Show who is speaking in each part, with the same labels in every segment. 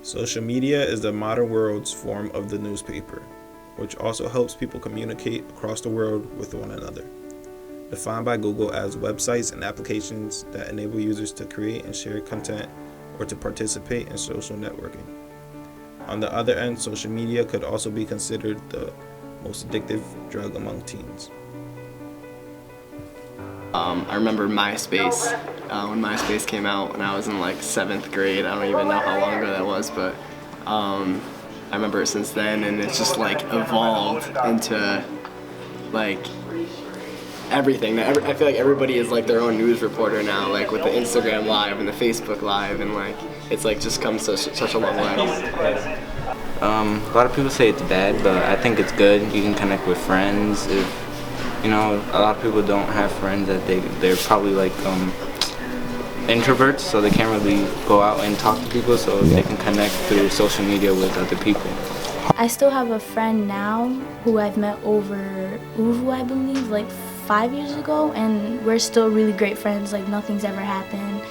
Speaker 1: Social media is the modern world's form of the newspaper, which also helps people communicate across the world with one another. Defined by Google as websites and applications that enable users to create and share content or to participate in social networking. On the other end, social media could also be considered the most addictive drug among teens.
Speaker 2: I remember MySpace, when MySpace came out when I was in like 7th grade. I don't even know how long ago that was, but I remember it since then, and it's just like evolved into like everything. I feel like everybody is like their own news reporter now, like with the Instagram Live and the Facebook Live, and like it's like just come such a long way.
Speaker 3: A lot of people say it's bad, but I think it's good. You can connect with friends. If you know, a lot of people don't have friends that they're probably like introverts, so they can't really go out and talk to people, so they can connect through social media with other people.
Speaker 4: I still have a friend now who I've met over Uvu, I believe, like 5 years ago, and we're still really great friends. Like nothing's ever happened,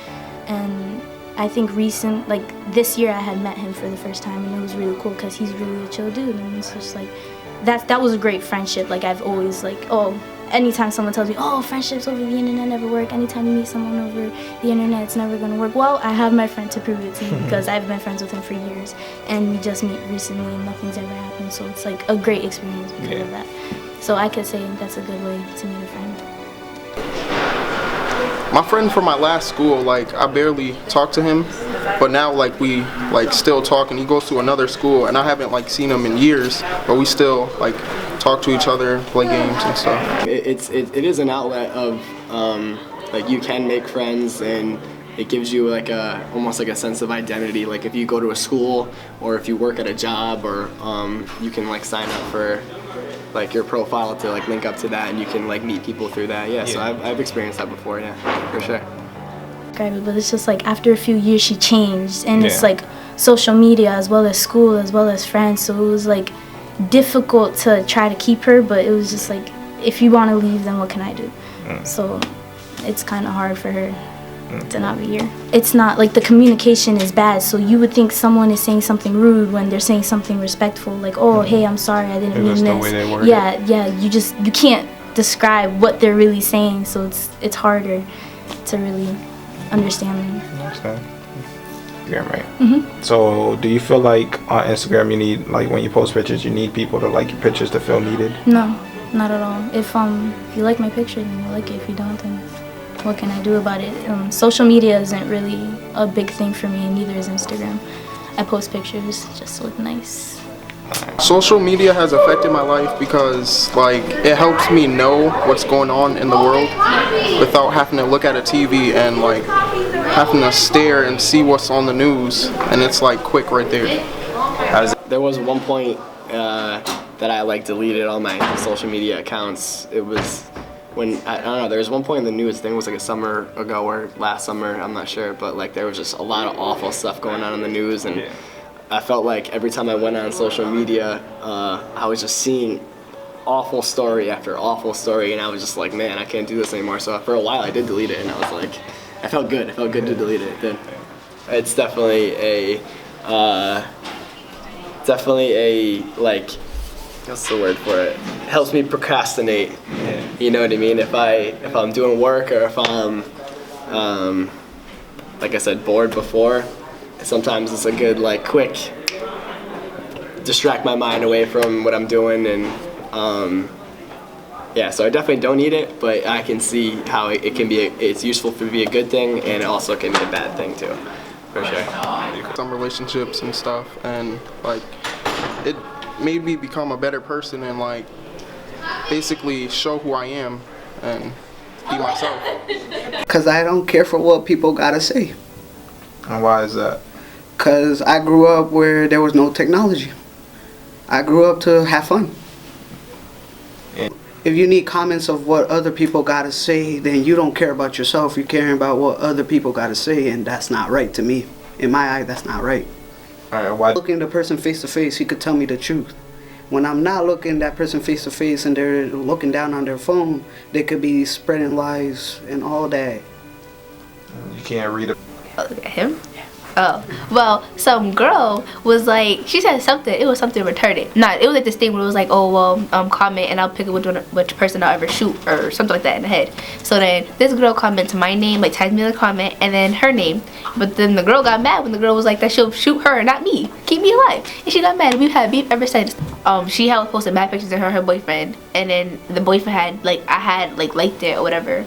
Speaker 4: and I think this year I had met him for the first time, and it was really cool because he's really a chill dude, and it's just like that was a great friendship. Like I've always anytime someone tells me, oh, friendships over the internet never work, anytime you meet someone over the internet it's never going to work. Well, I have my friend to prove it to me because I've been friends with him for years, and we just meet recently and nothing's ever happened, so it's like a great experience because of that. So I could say that's a good way to meet a friend.
Speaker 5: My friend from my last school, like I barely talked to him, but now like we like still talk, and he goes to another school, and I haven't like seen him in years, but we still like talk to each other, play games and stuff.
Speaker 2: It is an outlet of like you can make friends, and it gives you like almost like a sense of identity. Like if you go to a school or if you work at a job, or you can like sign up for like your profile to like link up to that, and you can like meet people through that. Yeah, so I've experienced that before, yeah, for sure.
Speaker 4: But it's just like after a few years she changed, and it's like social media as well as school as well as friends, so it was like difficult to try to keep her, but it was just like, if you want to leave, then what can I do? So it's kind of hard for her to not be here. It's not like the communication is bad, so you would think someone is saying something rude when they're saying something respectful, like, oh, hey, I'm sorry, I didn't mean this. The way they word it. You can't describe what they're really saying, so it's harder to really understand them.
Speaker 1: Yeah, right. So do you feel like on Instagram you need, like when you post pictures, you need people to like your pictures to feel needed?
Speaker 4: No, not at all. If you like my picture, then you like it. If you don't, then what can I do about it? Social media isn't really a big thing for me, and neither is Instagram. I post pictures just to look nice.
Speaker 5: Social media has affected my life because like it helps me know what's going on in the world without having to look at a TV and like having to stare and see what's on the news, and it's like quick right there.
Speaker 2: There was one point that I like deleted all my social media accounts. It was when I don't know, there was one point in the news, I think it was like a summer ago or last summer, I'm not sure, but like there was just a lot of awful stuff going on in the news, and I felt like every time I went on social media, I was just seeing awful story after awful story, and I was just like, man, I can't do this anymore. So for a while I did delete it, and I was like, I felt good to delete it. It's definitely a like, what's the word for it? It helps me procrastinate. You know what I mean? If I'm doing work, or if I'm like I said, bored before, sometimes it's a good like quick distract my mind away from what I'm doing, and so I definitely don't need it, but I can see how it can be it's useful to be a good thing, and it also can be a bad thing too, for sure.
Speaker 5: Some relationships and stuff, and like it made me become a better person, and like basically show who I am and be myself.
Speaker 6: Cause I don't care for what people gotta say.
Speaker 1: And why is that?
Speaker 6: Cause I grew up where there was no technology. I grew up to have fun. If you need comments of what other people gotta say, then you don't care about yourself. You're caring about what other people gotta say, and that's not right to me. In my eye, that's not right.
Speaker 1: Why?
Speaker 6: Looking the person face to face, he could tell me the truth. When I'm not looking that person face to face and they're looking down on their phone, they could be spreading lies and all that.
Speaker 1: You can't read it.
Speaker 7: Look at him. Oh, well, some girl was like, she said something, it was something retarded. It was like this thing where it was like, oh, well, comment and I'll pick which person I'll ever shoot or something like that in the head. So then this girl commented my name, like tagged me in the comment, and then her name. But then the girl got mad when the girl was like that she'll shoot her, not me. Keep me alive. And she got mad. We've had beef ever since. She had posted mad pictures of her and her boyfriend. And then the boyfriend had, like, I had, like, liked it or whatever.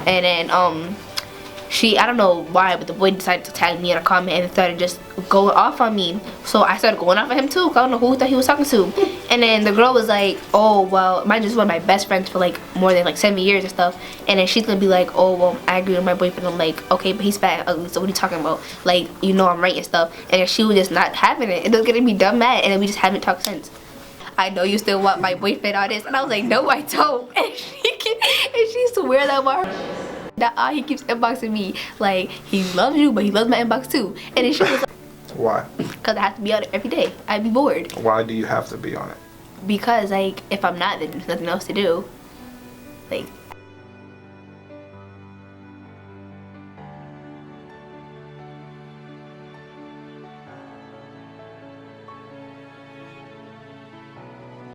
Speaker 7: And then, I don't know why, but the boy decided to tag me in a comment and started just going off on me. So I started going off on him too, 'cause I don't know who he thought he was talking to. And then the girl was like, oh, well, mine is one of my best friends for like more than like 7 years and stuff. And then she's gonna be like, oh, well, I agree with my boyfriend. I'm like, okay, but he's fat and ugly, so what are you talking about? Like, you know I'm right and stuff. And then she was just not having it. And it was getting me dumb mad, and then we just haven't talked since. I know you still want my boyfriend on this. And I was like, no, I don't. And she swear that bar. That he keeps inboxing me like he loves you, but he loves my inbox too. And then she was like,
Speaker 1: Why?
Speaker 7: because I have to be on it every day. I'd be bored.
Speaker 1: Why do you have to be on it?
Speaker 7: Because like if I'm not, then there's nothing else to do. Like